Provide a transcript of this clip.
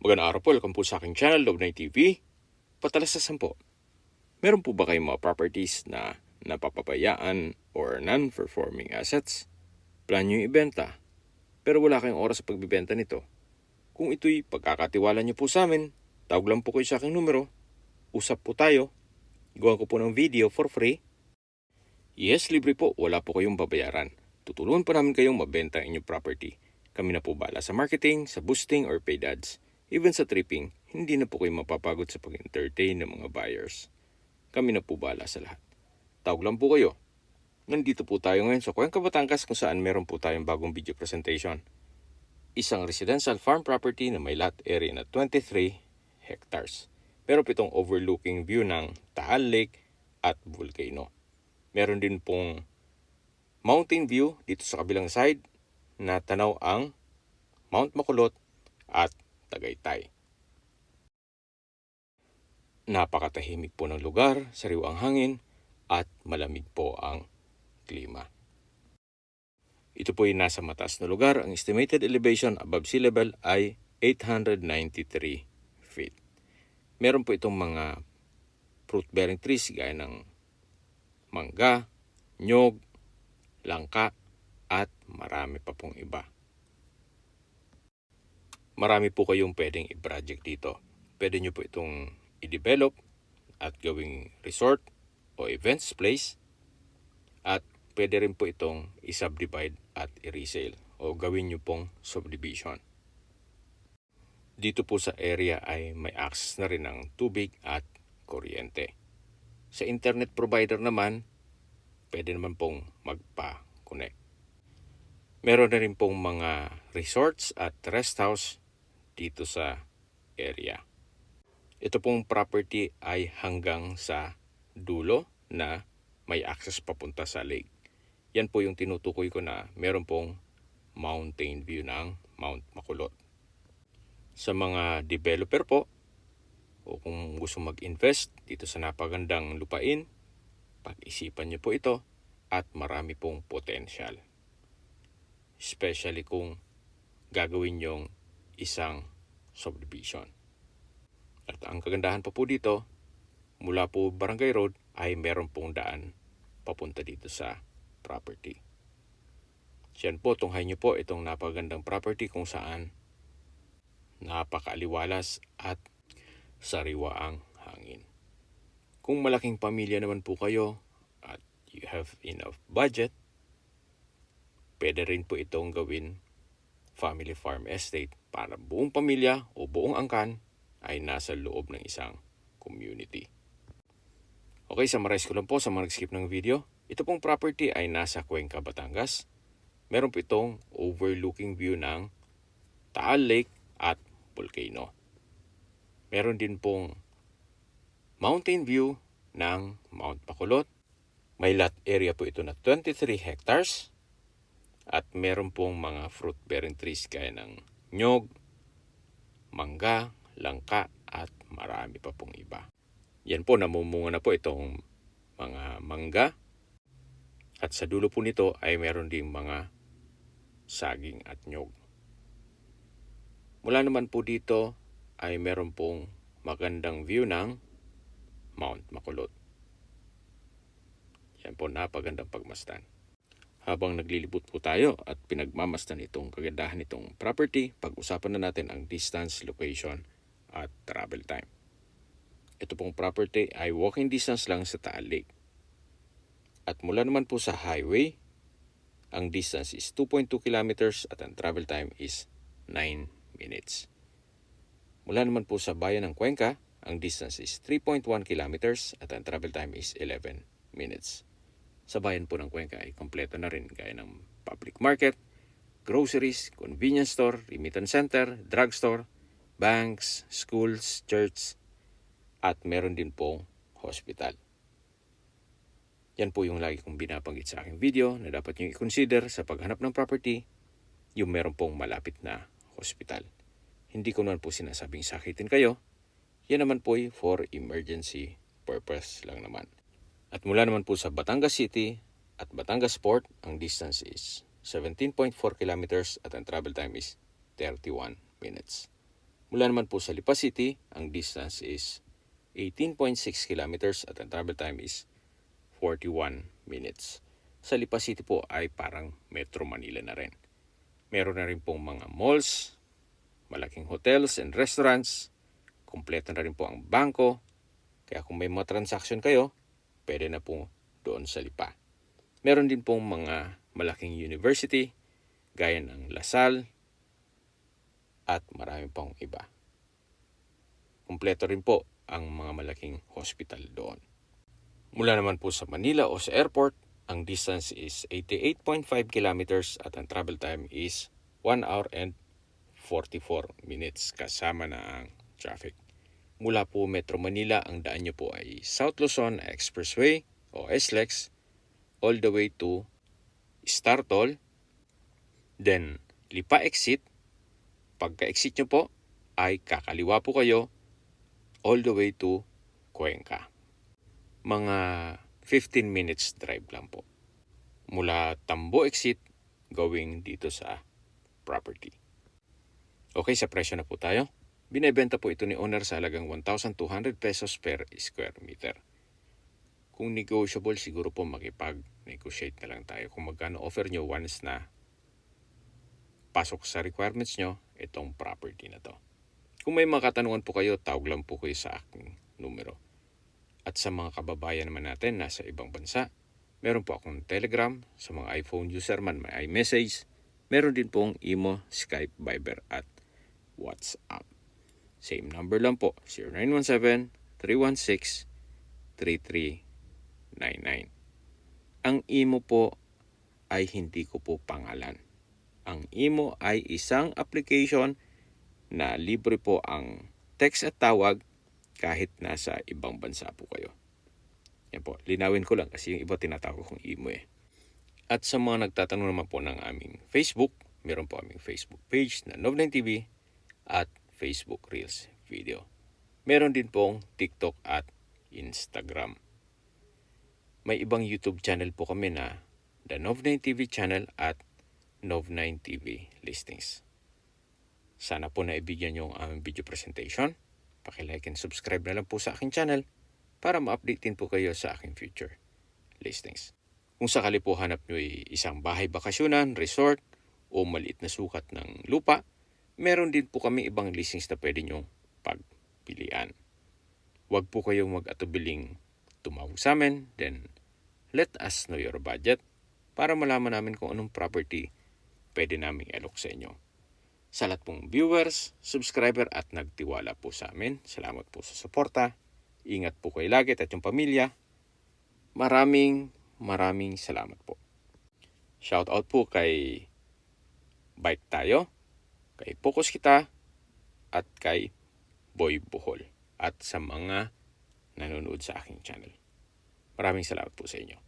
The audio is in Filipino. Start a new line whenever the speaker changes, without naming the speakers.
Magandang araw po, welcome po sa aking channel, Love9 TV. Patalasasan po, meron po ba kayong mga properties na napapabayaan or non-performing assets? Plan nyo yung ibenta, pero wala kayong oras sa pagbibenta nito. Kung ito'y pagkakatiwala nyo po sa amin, tawag lang po kayo sa aking numero, usap po tayo, gawa ko po ng video for free. Yes, libre po, wala po kayong babayaran. Tutulungan po namin kayong mabenta ang inyong property. Kami na po bala sa marketing, sa boosting or paid ads. Even sa tripping, hindi na po kayo mapapagod sa pag-entertain ng mga buyers. Kami na po bala sa lahat. Tawag lang po kayo. Nandito po tayo ngayon sa Cuenca, Batangas kung saan meron po tayong bagong video presentation. Isang residential farm property na may lot area na 23 hectares. Meron po itong overlooking view ng Taal Lake at volcano. Meron din pong mountain view dito sa kabilang side na tanaw ang Mount Makulot at Tagaytay. Napakatahimik po ng lugar, sariwang hangin at malamig po ang klima. Ito po ay nasa mataas na lugar. Ang estimated elevation above sea level ay 893 feet. Meron po itong mga fruit-bearing trees gaya ng mangga, nyog, langka at marami pa pong iba. Marami po kayong pwedeng i-project dito. Pwede nyo po itong i-develop at gawing resort o events place. At pwede rin po itong i-subdivide at i-resale o gawin nyo pong subdivision. Dito po sa area ay may access na rin ng tubig at kuryente. Sa internet provider naman, pwede naman pong magpa-connect. Meron na rin pong mga resorts at rest house dito sa area. Ito pong property ay hanggang sa dulo na may access papunta sa lake. Yan po yung tinutukoy ko na meron pong mountain view ng Mount Makulot. Sa mga developer po, o kung gusto mag-invest dito sa napagandang lupain, pag-isipan nyo po ito at marami pong potential. Especially kung gagawin yung isang subdivision. At ang kagandahan pa po dito, mula po Barangay Road ay meron pong daan papunta dito sa property. Yan po, tunghay nyo po itong napagandang property kung saan napakaaliwalas at sariwa ang hangin. Kung malaking pamilya naman po kayo at you have enough budget, pwede rin po itong gawin family farm estate para buong pamilya o buong angkan ay nasa loob ng isang community. Okay, summarize ko lang po sa mga nag-skip ng video. Ito pong property ay nasa Cuenca, Batangas. Meron po itong overlooking view ng Taal Lake at volcano. Meron din pong mountain view ng Mount Makulot. May lot area po ito na 23 hectares. At meron pong mga fruit-bearing trees gaya ng nyog, mangga, langka at marami pa pong iba. Yan po, namumunga na po itong mga mangga. At sa dulo po nito ay meron ding mga saging at nyog. Mula naman po dito ay meron pong magandang view ng Mount Makulot. Yan po, napagandang pagmasdan. Habang naglilibot po tayo at pinagmamasdan itong kagandahan nitong property, pag-usapan na natin ang distance, location at travel time. Ito pong property ay walking distance lang sa Taal Lake. At mula naman po sa highway, ang distance is 2.2 kilometers at ang travel time is 9 minutes. Mula naman po sa bayan ng Cuenca, ang distance is 3.1 kilometers at ang travel time is 11 minutes. Sa bayan po ng Cuenca ay kompleto na rin gaya ng public market, groceries, convenience store, remittance center, drugstore, banks, schools, church, at meron din pong hospital. Yan po yung lagi kong binabanggit sa aking video na dapat nyo i-consider sa paghanap ng property, yung meron pong malapit na hospital. Hindi ko naman po sinasabing sakitin kayo, yan naman po ay for emergency purpose lang naman. At mula naman po sa Batangas City at Batangas Port, ang distance is 17.4 kilometers at ang travel time is 31 minutes. Mula naman po sa Lipa City, ang distance is 18.6 kilometers at ang travel time is 41 minutes. Sa Lipa City po ay parang Metro Manila na rin. Meron na rin pong mga malls, malaking hotels and restaurants, kumpleto na rin po ang bangko, kaya kung may mga transaction kayo, pwede na po doon sa Lipa. Meron din pong mga malaking university, gaya ng LaSalle, at marami pang iba. Kumpleto rin po ang mga malaking hospital doon. Mula naman po sa Manila o sa airport, ang distance is 88.5 kilometers at ang travel time is 1 hour and 44 minutes kasama na ang traffic. Mula po Metro Manila, ang daan nyo po ay South Luzon Expressway o SLEX all the way to Startol, then Lipa exit. Pagka-exit nyo po ay kakaliwa po kayo all the way to Cuenca. Mga 15 minutes drive lang po. Mula Tambo exit going dito sa property. Okay, sa presyo na po tayo. Binebenta po ito ni owner sa halagang 1,200 pesos per square meter. Kung negotiable, siguro po makipag-negotiate na lang tayo kung magkano offer nyo once na pasok sa requirements nyo itong property na to. Kung may mga katanungan po kayo, tawag lang po kayo sa aking numero. At sa mga kababayan naman natin nasa ibang bansa, meron po akong Telegram. Sa mga iPhone user man, may iMessage. Meron din pong Imo, Skype, Viber at WhatsApp. Same number lang po, 0917-316-3399. Ang Imo po ay hindi ko po pangalan. Ang Imo ay isang application na libre po ang text at tawag kahit nasa ibang bansa po kayo. Yan po, linawin ko lang kasi yung iba tinatawag kong Imo eh. At sa mga nagtatanong naman po ng aming Facebook, meron po aming Facebook page na Nov9 TV at Facebook Reels video. Meron din pong TikTok at Instagram. May ibang YouTube channel po kami na The Nov9 TV channel at Nov9 TV Listings. Sana po naibigyan nyo ang aming video presentation. Paki-like and subscribe na lang po sa aking channel para ma-update din po kayo sa aking future listings. Kung sakali po hanap nyo ay isang bahay bakasyonan, resort, o maliit na sukat ng lupa, meron din po kami ibang listings na pwede nyong pagpilian. Huwag po kayong mag-atubiling tumawag sa amin, then let us know your budget para malaman namin kung anong property pwede naming i-alok sa inyo. Sa lahat pong viewers, subscriber at nagtiwala po sa amin, salamat po sa suporta. Ingat po kayo lagi at yung pamilya. Maraming salamat po. Shout out po kay Bike Tayo, kay Focus Kita, at kay Boy Bohol, at sa mga nanonood sa aking channel. Maraming salamat po sa inyo.